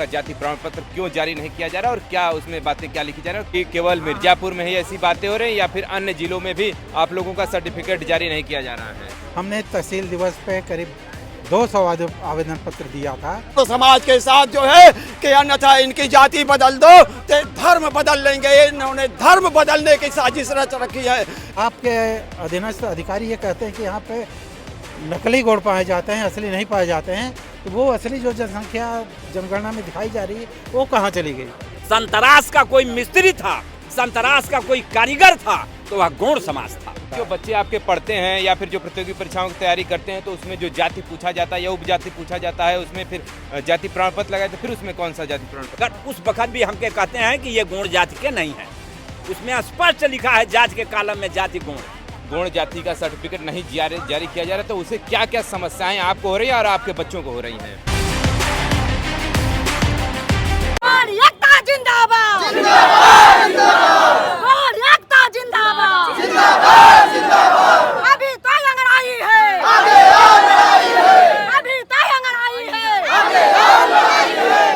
का जाति प्रमाण पत्र क्यों जारी नहीं किया जा रहा है और क्या उसमें बातें क्या लिखी जा रही है? कि केवल मिर्जापुर में ही ऐसी बातें हो रही हैं या फिर अन्य जिलों में भी आप लोगों का सर्टिफिकेट जारी नहीं किया जा रहा है? हमने तहसील दिवस पे करीब 200 आवेदन पत्र दिया था। तो समाज के साथ जो है कि अन्यथा इनकी जाति बदल दो तो धर्म बदल लेंगे। इन्होंने धर्म बदलने की साजिश रच रखी है। आपके अधीनस्थ अधिकारी ये कहते हैं कि यहाँ पे नकली गुड़ पाए जाते हैं, असली नहीं पाए जाते हैं। तो वो असली जो जनसंख्या जनगणना में दिखाई जा रही है वो कहाँ चली गई? संतरास का कोई मिस्त्री था, संतरास का कोई कारीगर था, तो वह गौड़ समाज था। जो बच्चे आपके पढ़ते हैं या फिर जो प्रतियोगी परीक्षाओं की तैयारी करते हैं तो उसमें जो जाति पूछा जाता है या उपजाति पूछा जाता है उसमें फिर जाति प्रमाण पत्र लगाए तो फिर उसमें कौन सा जाति प्रमाण पत्र? उस वक्त भी हमके कहते हैं कि ये गौड़ जाति के नहीं है। उसमें स्पष्ट लिखा है जाति के कॉलम में जाति गौड़ जाति का सर्टिफिकेट नहीं जारी किया जा रहा, तो उसे क्या क्या समस्याएं आपको हो रही है और आपके बच्चों को हो रही हैं? जिंदाबाद जिंदाबाद जिंदाबाद जिंदाबाद जिंदाबाद जिंदाबाद। अभी तो लड़ाई है, अभी तो लड़ाई है।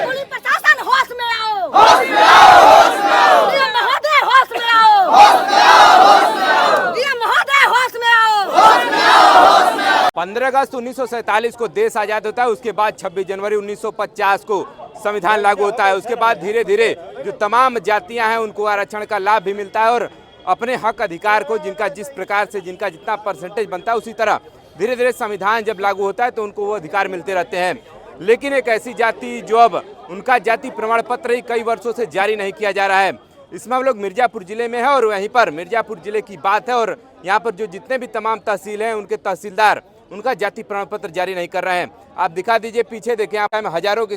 पुलिस प्रशासन होश में आओ, होश में आओ, होश में आओ। डीएम महोदय होश में आओ, होश में आओ, होश में आओ। डीएम महोदय होश में आओ, होश में आओ, होश में आओ। 15 अगस्त 1947 को देश आजाद होता है। उसके बाद 26 जनवरी 1950 को संविधान लागू होता है। उसके बाद धीरे धीरे जो तमाम जातियां हैं उनको आरक्षण का लाभ भी मिलता है और अपने हक अधिकार को जिनका जिस प्रकार से जिनका जितना परसेंटेज बनता है उसी तरह धीरे धीरे संविधान जब लागू होता है तो उनको वो अधिकार मिलते रहते हैं। लेकिन एक ऐसी जाति जो अब उनका जाति प्रमाण पत्र ही कई वर्षों से जारी नहीं किया जा रहा है। इसमें हम लोग मिर्जापुर जिले में है और वहीं पर मिर्जापुर जिले की बात है और यहाँ पर जो जितने भी तमाम तहसील हैं उनके तहसीलदार उनका जाति प्रमाण पत्र जारी नहीं कर रहे हैं। आप दिखा दीजिए, पीछे देखें, यहाँ पर हजारों की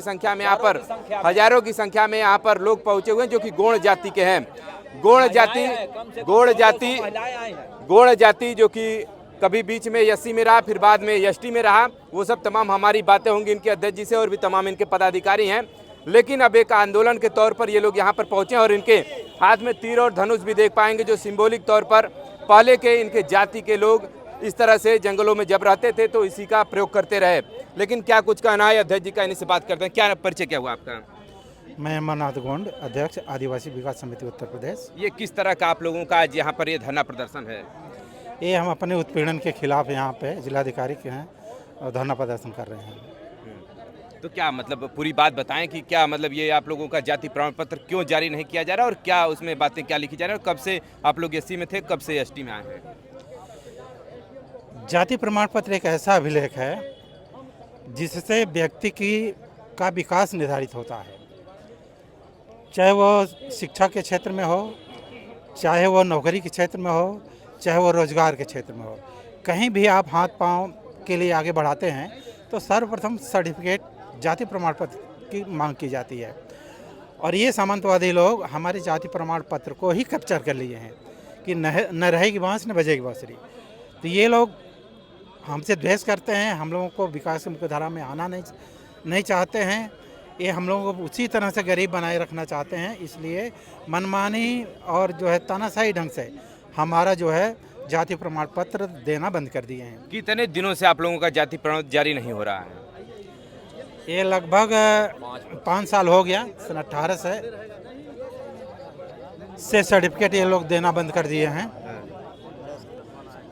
संख्या में यहाँ पर लोग पहुंचे हुए हैं जो कि गौड़ जाति के हैं। गौड़ जाति जो कि कभी बीच में एससी में रहा, फिर बाद में एसटी में रहा, वो सब तमाम हमारी बातें होंगी इनके अध्यक्ष जी से और भी तमाम इनके पदाधिकारी हैं। लेकिन अब एक आंदोलन के तौर पर ये लोग यहाँ पर पहुंचे और इनके हाथ में तीर और धनुष भी देख पाएंगे जो सिंबॉलिक तौर पर पहले के इनके जाति के लोग इस तरह से जंगलों में जब रहते थे तो इसी का प्रयोग करते रहे। लेकिन क्या कुछ कहना है अध्यक्ष जी का, इन्हीं से बात करते हैं। क्या परिचय क्या हुआ आपका? मैं अमरनाथ गोंड, अध्यक्ष आदिवासी विकास समिति उत्तर प्रदेश। ये किस तरह का आप लोगों का आज यहाँ पर ये धरना प्रदर्शन है? ये हम अपने उत्पीड़न के खिलाफ यहाँ पे जिलाधिकारी के हैं और धरना प्रदर्शन कर रहे हैं। तो क्या मतलब पूरी बात बताएं कि क्या मतलब ये आप लोगों का जाति प्रमाण पत्र क्यों जारी नहीं किया जा रहा और क्या उसमें बातें क्या लिखी जा रही है? कब से आप लोग एससी में थे, कब से एसटी में आए हैं? जाति प्रमाण पत्र एक ऐसा अभिलेख है जिससे व्यक्ति का विकास निर्धारित होता है, चाहे वो शिक्षा के क्षेत्र में हो, चाहे वो नौकरी के क्षेत्र में हो, चाहे वो रोजगार के क्षेत्र में हो। कहीं भी आप हाथ पांव के लिए आगे बढ़ाते हैं तो सर्वप्रथम सर्टिफिकेट जाति प्रमाण पत्र की मांग की जाती है। और ये सामंतवादी लोग हमारे जाति प्रमाण पत्र को ही कैप्चर कर लिए हैं कि न रहेगी बांस न बजेगी बांसुरी। तो ये लोग हमसे द्वेष करते हैं, हम लोगों को विकास की मुख्यधारा में आना नहीं चाहते हैं। ये हम लोगों को उसी तरह से गरीब बनाए रखना चाहते हैं। इसलिए मनमानी और जो है तानाशाही ढंग से हमारा जो है जाति प्रमाण पत्र देना बंद कर दिए हैं। कितने दिनों से आप लोगों का जाति प्रमाण जारी नहीं हो रहा है? ये लगभग 5 साल हो गया। सन 18 से सर्टिफिकेट ये लोग देना बंद कर दिए हैं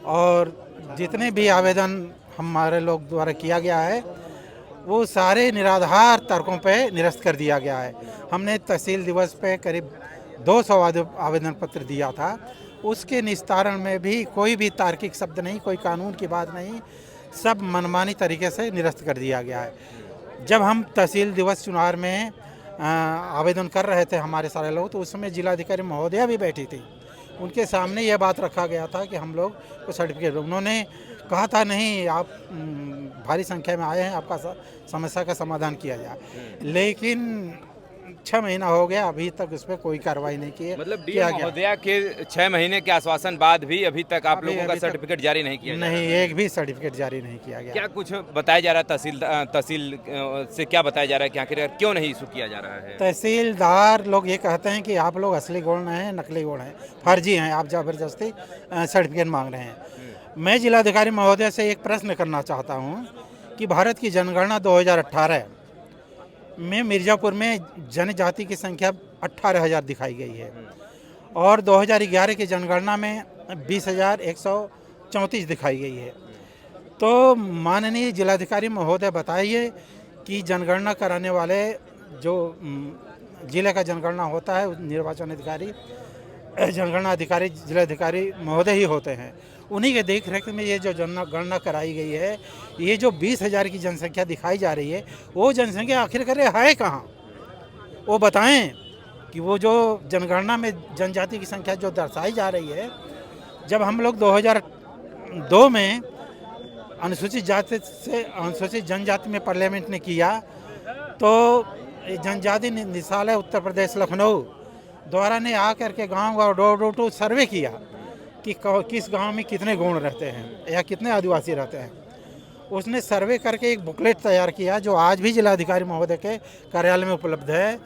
और जितने भी आवेदन हमारे लोग द्वारा किया गया है वो सारे निराधार तर्कों पे निरस्त कर दिया गया है। हमने तहसील दिवस पे करीब 200 आवेदन पत्र दिया था। उसके निस्तारण में भी कोई भी तार्किक शब्द नहीं, कोई कानून की बात नहीं, सब मनमानी तरीके से निरस्त कर दिया गया है। जब हम तहसील दिवस चुनाव में आवेदन कर रहे थे हमारे सारे लोग, तो उस समय जिलाधिकारी महोदया भी बैठी थी। उनके सामने यह बात रखा गया था कि हम लोग को सर्टिफिकेट, उन्होंने कहा था नहीं आप भारी संख्या में आए हैं, आपका समस्या का समाधान किया जाए। लेकिन 6 महीना हो गया, अभी तक उस पर कोई कार्रवाई नहीं की है। मतलब डीएम महोदया के 6 महीने के आश्वासन बाद भी अभी तक आप लोगों का सर्टिफिकेट जारी नहीं किया? नहीं, एक भी सर्टिफिकेट जारी नहीं किया गया। क्या कुछ बताया जा रहा है तहसील से, क्या बताया जा रहा है कि आखिर क्यों नहीं इशू किया जा रहा है? तहसीलदार लोग ये कहते हैं कि आप लोग असली गोड़ हैं, नकली गोड़ हैं, फर्जी हैं, आप जबरदस्ती सर्टिफिकेट मांग रहे हैं। मैं जिलाधिकारी महोदय से एक प्रश्न करना चाहता हूँ कि भारत की जनगणना 2018 में मिर्ज़ापुर में जनजाति की संख्या 18,000 दिखाई गई है और 2011 की जनगणना में 20,134 दिखाई गई है। तो माननीय जिलाधिकारी महोदय बताइए कि जनगणना कराने वाले जो जिले का जनगणना होता है, निर्वाचन अधिकारी, जनगणना अधिकारी जिलाधिकारी महोदय ही होते हैं। उन्हीं के देख रेख में ये जो जनगणना कराई गई है, ये जो 20,000 की जनसंख्या दिखाई जा रही है, वो जनसंख्या आखिरकार है कहाँ? वो बताएं कि वो जो जनगणना में जनजाति की संख्या जो दर्शाई जा रही है, जब हम लोग 2002 में अनुसूचित जाति से अनुसूचित जनजाति में पार्लियामेंट ने किया, तो जनजाति निदेशालय उत्तर प्रदेश लखनऊ द्वारा ने आकर के गांव डोर टू सर्वे किया कि किस गांव में कितने गौड़ रहते हैं या कितने आदिवासी रहते हैं। उसने सर्वे करके एक बुकलेट तैयार किया जो आज भी जिलाधिकारी महोदय के कार्यालय में उपलब्ध है।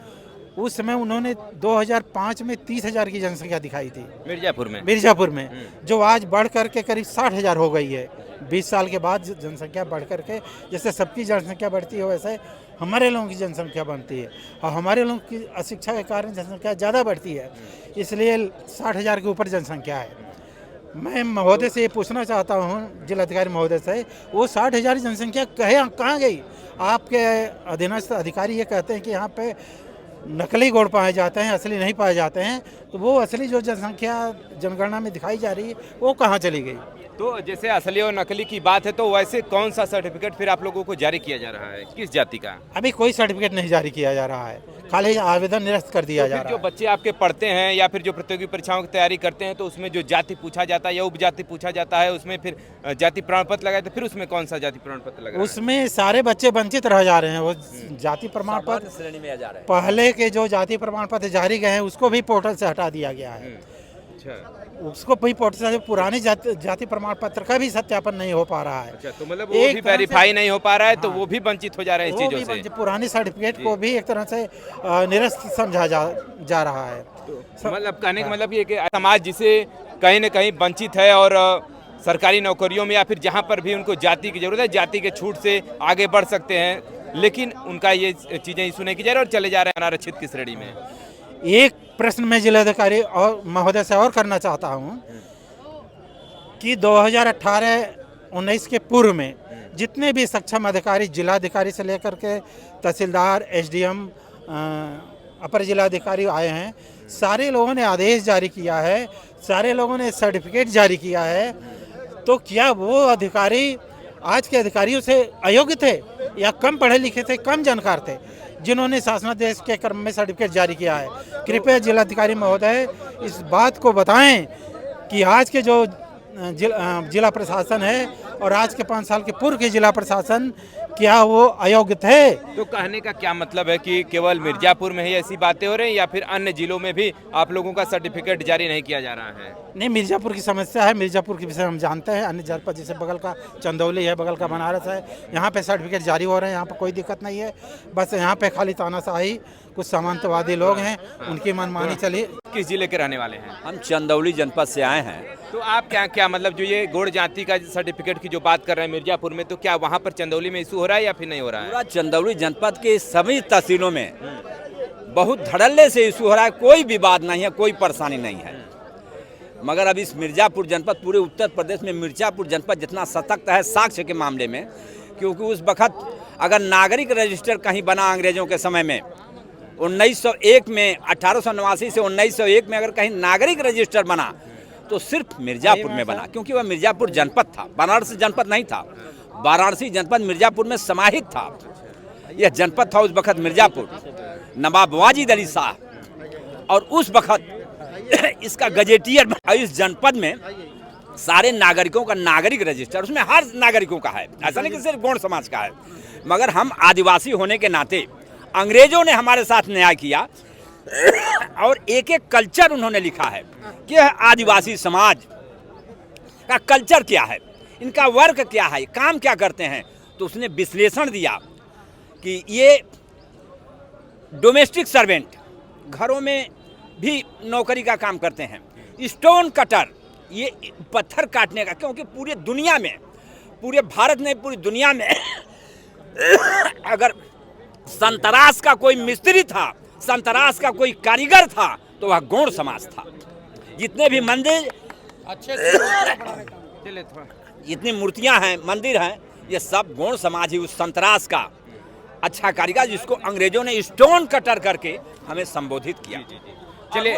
उस समय उन्होंने 2005 में 30,000 की जनसंख्या दिखाई थी मिर्ज़ापुर में, जो आज बढ़ करके करीब 60,000 हो गई है। 20 साल के बाद जनसंख्या बढ़ करके, जैसे सबकी जनसंख्या बढ़ती है वैसे हमारे लोगों की जनसंख्या बढ़ती है और हमारे लोगों की अशिक्षा के कारण जनसंख्या ज़्यादा बढ़ती है, इसलिए 60,000 के ऊपर जनसंख्या है। मैं महोदय से ये पूछना चाहता हूँ, जिलाधिकारी महोदय से, वो 60,000 जनसंख्या कहाँ गई? आपके अधीनस्थ अधिकारी ये कहते हैं कि यहाँ पे नकली गौड़ पाए जाते हैं, असली नहीं पाए जाते हैं। तो वो असली जो जनसंख्या जनगणना में दिखाई जा रही है वो कहाँ चली गई? तो जैसे असली और नकली की बात है, तो वैसे कौन सा सर्टिफिकेट फिर आप लोगों को जारी किया जा रहा है, किस जाति का? अभी कोई सर्टिफिकेट नहीं जारी किया जा रहा है, खाली आवेदन निरस्त कर दिया जा रहा है। जो बच्चे आपके पढ़ते हैं या फिर जो प्रतियोगी परीक्षाओं की तैयारी करते हैं, तो उसमें जो जाति पूछा जाता है या उपजाति पूछा जाता है, उसमें फिर जाति प्रमाण पत्र लगाए, तो फिर उसमें कौन सा जाति प्रमाण पत्र लगा? उसमें सारे बच्चे वंचित रह जा रहे हैं। वो जाति प्रमाण पत्र श्रेणी में जा रहे हैं। पहले के जो जाति प्रमाण पत्र जारी गए हैं उसको भी पोर्टल से हटा दिया गया है। अच्छा, उसको भी पोर्टल से पुराने जाति प्रमाण पत्र का भी सत्यापन नहीं हो पा रहा है। अच्छा, तो मतलब वो भी वेरीफाई नहीं हो पा रहा है, तो वो भी वंचित हो जा रहे हैं इस चीजों से। पुराने सर्टिफिकेट को भी एक तरह से निरस्त समझा जा रहा है। मतलब कहने का मतलब ये कि समाज जिसे कहीं न कहीं वंचित है और सरकारी नौकरियों में या फिर जहाँ पर भी उनको जाति की जरूरत है, जाति के छूट से आगे बढ़ सकते हैं, लेकिन उनका ये चीजें इशू नहीं की जा रही और चले जा रहे हैं अनारक्षित की श्रेणी में। एक प्रश्न मैं जिलाधिकारी और महोदय से और करना चाहता हूं कि 2018-19 के पूर्व में जितने भी सक्षम अधिकारी, जिलाधिकारी से लेकर के तहसीलदार, एसडीएम, अपर जिलाधिकारी आए हैं, सारे लोगों ने आदेश जारी किया है, सारे लोगों ने सर्टिफिकेट जारी किया है। तो क्या वो अधिकारी आज के अधिकारियों से अयोग्य थे या कम पढ़े लिखे थे, कम जानकार थे, जिन्होंने शासनादेश के क्रम में सर्टिफिकेट जारी किया है? कृपया जिलाधिकारी महोदय इस बात को बताएं कि आज के जो जिला प्रशासन है और आज के 5 साल के पूर्व के जिला प्रशासन, क्या वो अयोग्य थे? तो कहने का क्या मतलब है कि केवल मिर्जापुर में ही ऐसी बातें हो रही हैं या फिर अन्य जिलों में भी आप लोगों का सर्टिफिकेट जारी नहीं किया जा रहा है? नहीं, मिर्जापुर की समस्या है, मिर्जापुर के विषय हम जानते हैं। अन्य जनपद जैसे बगल का चंदौली है, बगल का बनारस है, यहाँ पे सर्टिफिकेट जारी हो रहे हैं, यहाँ पर कोई दिक्कत नहीं है। बस यहाँ पे खाली तानाशाही, कुछ सामंतवादी लोग हैं, उनकी मनमानी चली। किस जिले के रहने वाले हैं? हम चंदौली जनपद से आए हैं। तो आप क्या मतलब जो ये गौड़ जाति का सर्टिफिकेट की जो बात कर रहे हैं मिर्जापुर में, तो क्या वहाँ पर चंदौली में इशू हो रहा है या फिर नहीं हो रहा है? पूरा चंदौली जनपद के सभी तहसीलों में बहुत धड़ल्ले से इशू हो रहा है, कोई विवाद नहीं है, कोई परेशानी नहीं है। मगर अब इस मिर्जापुर जनपद, पूरे उत्तर प्रदेश में मिर्जापुर जनपद जितना सतर्क है साक्ष्य के मामले में, क्योंकि उस वक्त अगर नागरिक रजिस्टर कहीं बना अंग्रेजों के समय में 1901 में, 1889 से 1901 में अगर कहीं नागरिक रजिस्टर बना तो सिर्फ मिर्जापुर में बना, क्योंकि वह मिर्जापुर जनपद था, बनारस जनपद नहीं था। वाराणसी जनपद मिर्जापुर में समाहित था। यह जनपद था उस वक्त मिर्जापुर, नवाब वाजिद अली शाह, और उस वक्त इसका गजेटियर। इस जनपद में सारे नागरिकों का नागरिक रजिस्टर, उसमें हर नागरिकों का है, ऐसा नहीं कि सिर्फ गौड़ समाज का है। मगर हम आदिवासी होने के नाते अंग्रेजों ने हमारे साथ न्याय किया और एक एक कल्चर उन्होंने लिखा है कि आदिवासी समाज का कल्चर क्या है, इनका वर्क क्या है, काम क्या करते हैं। तो उसने विश्लेषण दिया कि ये डोमेस्टिक सर्वेंट, घरों में भी नौकरी का काम करते हैं, स्टोन कटर, ये पत्थर काटने का, क्योंकि पूरी दुनिया में, पूरे भारत में, पूरी दुनिया में अगर संतरास का कोई मिस्त्री था, संतरास का कोई कारीगर था, तो वह गौड़ समाज था। जितने भी मंदिर, जितनी मूर्तियां हैं, मंदिर हैं, ये सब गौड़ समाज ही उस संतरास का अच्छा कारीगर, जिसको अंग्रेजों ने स्टोन कटर करके हमें संबोधित किया। चलिए,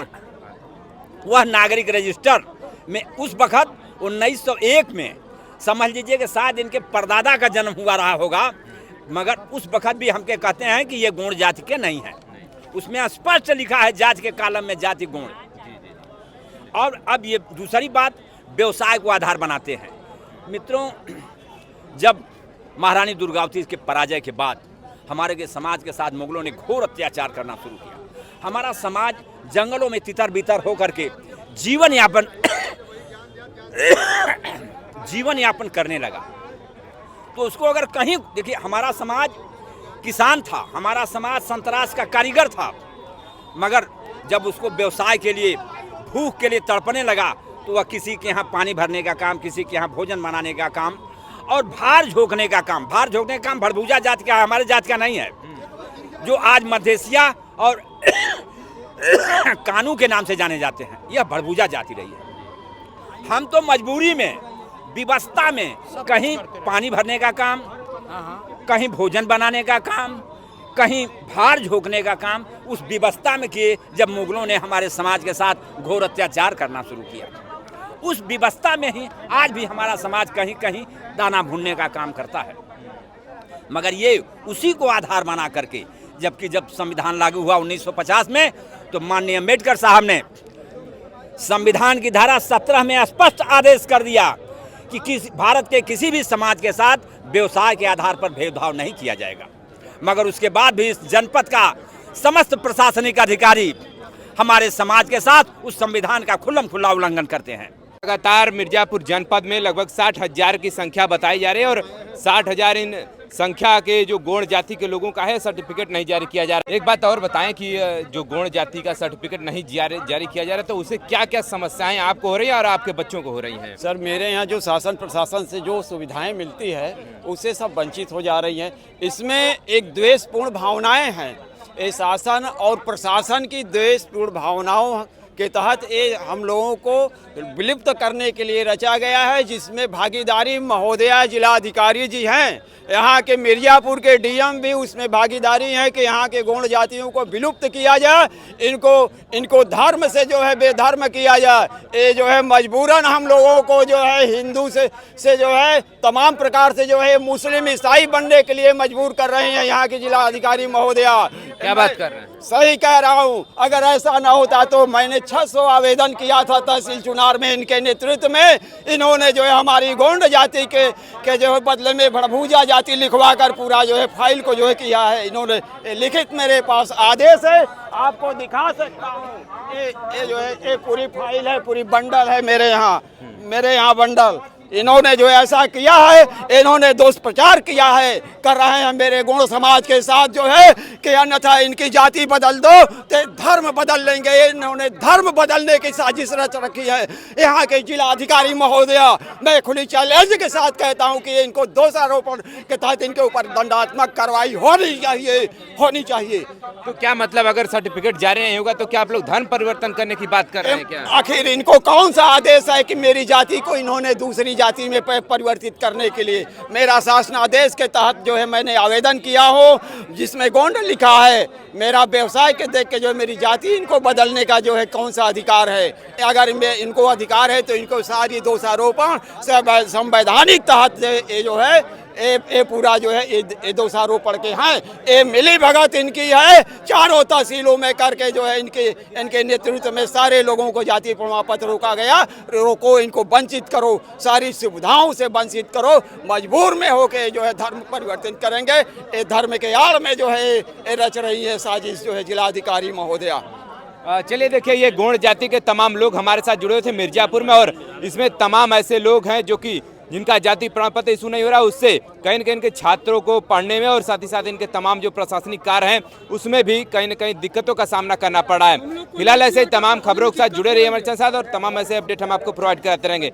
वह नागरिक रजिस्टर में उस वक्त 1901 में समझ लीजिए कि शायद इनके परदादा का जन्म हुआ रहा होगा, मगर उस वक्त भी हमके कहते हैं कि ये गौड़ जाति के नहीं है। उसमें स्पष्ट लिखा है जाति के कॉलम में जाति गौड़। और अब ये दूसरी बात, व्यवसाय को आधार बनाते हैं। मित्रों, जब महारानी दुर्गावती के पराजय के बाद हमारे के समाज के साथ मुगलों ने घोर अत्याचार करना शुरू किया। हमारा समाज जंगलों में तितर बितर होकर के जीवन यापन करने लगा। तो उसको अगर कहीं देखिए, हमारा समाज किसान था, हमारा समाज संतरास का कारीगर था, मगर जब उसको व्यवसाय के लिए, भूख के लिए तड़पने लगा, तो वह किसी के यहाँ पानी भरने का काम, किसी के यहाँ भोजन बनाने का काम और भार झोंकने का काम। भार झोंकने का काम भड़भूजा जाति का है, हमारे जाति का नहीं है। जो आज मधेसिया और कानू के नाम से जाने जाते हैं, यह भड़भूजा जाति रही है। हम तो मजबूरी में, विवशता में, कहीं पानी भरने का काम, कहीं भोजन बनाने का काम, कहीं भार झोंकने का काम, उस विवशता में किए जब मुगलों ने हमारे समाज के साथ घोर अत्याचार करना शुरू किया। उस विवशता में ही आज भी हमारा समाज कहीं कहीं दाना भूनने का काम करता है। मगर ये उसी को आधार बना करके, जबकि जब संविधान लागू हुआ 1950 में, तो माननीय अम्बेडकर साहब ने संविधान की धारा 17 में स्पष्ट आदेश कर दिया कि भारत के किसी भी समाज के साथ व्यवसाय के आधार पर भेदभाव नहीं किया जाएगा। मगर उसके बाद भी इस जनपद का समस्त प्रशासनिक अधिकारी हमारे समाज के साथ उस संविधान का खुल्लम खुल्ला उल्लंघन करते हैं। लगातार मिर्जापुर जनपद में लगभग 60,000 की संख्या बताई जा रही है और 60,000 इन संख्या के जो गौड़ जाति के लोगों का है सर्टिफिकेट नहीं जारी किया जा रहा है। एक बात और बताएं कि जो गौड़ जाति का सर्टिफिकेट नहीं जारी किया जा रहा है, तो उसे क्या क्या समस्याएं आपको हो रही है और आपके बच्चों को हो रही हैं? सर, मेरे यहाँ जो शासन प्रशासन से जो सुविधाएं मिलती है उससे सब वंचित हो जा रही हैं। इसमें एक द्वेषपूर्ण भावनाएं हैं। ये शासन और प्रशासन की द्वेषपूर्ण भावनाओं के तहत ये हम लोगों को विलुप्त करने के लिए रचा गया है, जिसमें भागीदारी महोदया जिलाधिकारी जी हैं। यहाँ के मिर्जापुर के डीएम भी उसमें भागीदारी है कि यहाँ के गौड़ जातियों को विलुप्त किया जाए, इनको धर्म से जो है बेधर्म किया जाए। ये जो है मजबूरन हम लोगों को जो है हिंदू से जो है तमाम प्रकार से जो है मुस्लिम ईसाई बनने के लिए मजबूर कर रहे हैं यहाँ के जिलाधिकारी महोदया। क्या बात कर रहे हैं? सही कह रहा हूँ। अगर ऐसा ना होता तो मैंने 600 आवेदन किया था तहसील चुनार में। इनके नेतृत्व में इन्होंने जो है हमारी गौड़ जाति के जो है बदले में भड़भूजा जाति लिखवा कर पूरा जो है फाइल को जो है किया है। इन्होंने लिखित मेरे पास आदेश है, आपको दिखा सकता हूँ। ये जो है ये पूरी फाइल है, पूरी बंडल है मेरे यहाँ बंडल। इन्होंने जो ऐसा किया है, इन्होंने दोष प्रचार किया है, कर रहे हैं मेरे गौड़ समाज के साथ जो है कि अन्यथा इनकी जाति बदल दो तो धर्म बदल लेंगे। इन्होंने धर्म बदलने की साजिश रच रखी है। यहाँ के जिला अधिकारी महोदया, मैं खुली चैलेंज के साथ कहता हूँ कि इनको दोषारोपण के तहत इनके ऊपर दंडात्मक कार्रवाई होनी चाहिए। तो क्या मतलब, अगर सर्टिफिकेट जारी नहीं होगा तो क्या आप लोग धर्म परिवर्तन करने की बात कर रहे हैं क्या? आखिर इनको कौन सा आदेश है कि मेरी जाति को इन्होंने दूसरी जाति में परिवर्तित करने के लिए? मेरा शासन आदेश के तहत जो है मैंने आवेदन किया हो, जिसमें गौड़ लिखा है। मेरा व्यवसाय के देख के जो मेरी जाति इनको बदलने का जो है कौन सा अधिकार है? अगर इनको अधिकार है तो इनको सारी दोषारोपण संवैधानिक तहत ये जो है ये पूरा जो है ये दोषारोपण के हैं। ये मिली भगत इनकी है, चारों तहसीलों में करके जो है इनके नेतृत्व में सारे लोगों को जाति प्रमाण पत्र रोका गया। रोको, इनको वंचित करो, सारी सुविधाओं से वंचित करो। मजबूर में होके जो है धर्म परिवर्तन करेंगे। ये धर्म के आड़ में जो है ये रच रही है साजिश जो है जिलाधिकारी महोदया। चलिए देखिए, ये गौड़ जाति के तमाम लोग हमारे साथ जुड़े हुए थे मिर्जापुर में, और इसमें तमाम ऐसे लोग हैं जो कि जिनका जाति प्रमाण पत्र इशू नहीं हो रहा, उससे कहीं न कहीं इनके छात्रों को पढ़ने में और साथ ही साथ इनके तमाम जो प्रशासनिक कार्य हैं उसमें भी कहीं न कहीं दिक्कतों का सामना करना पड़ रहा है। फिलहाल ऐसे ही तमाम खबरों के साथ जुड़े रहिए हमारे साथ, और तमाम ऐसे अपडेट हम आपको प्रोवाइड कराते रहेंगे।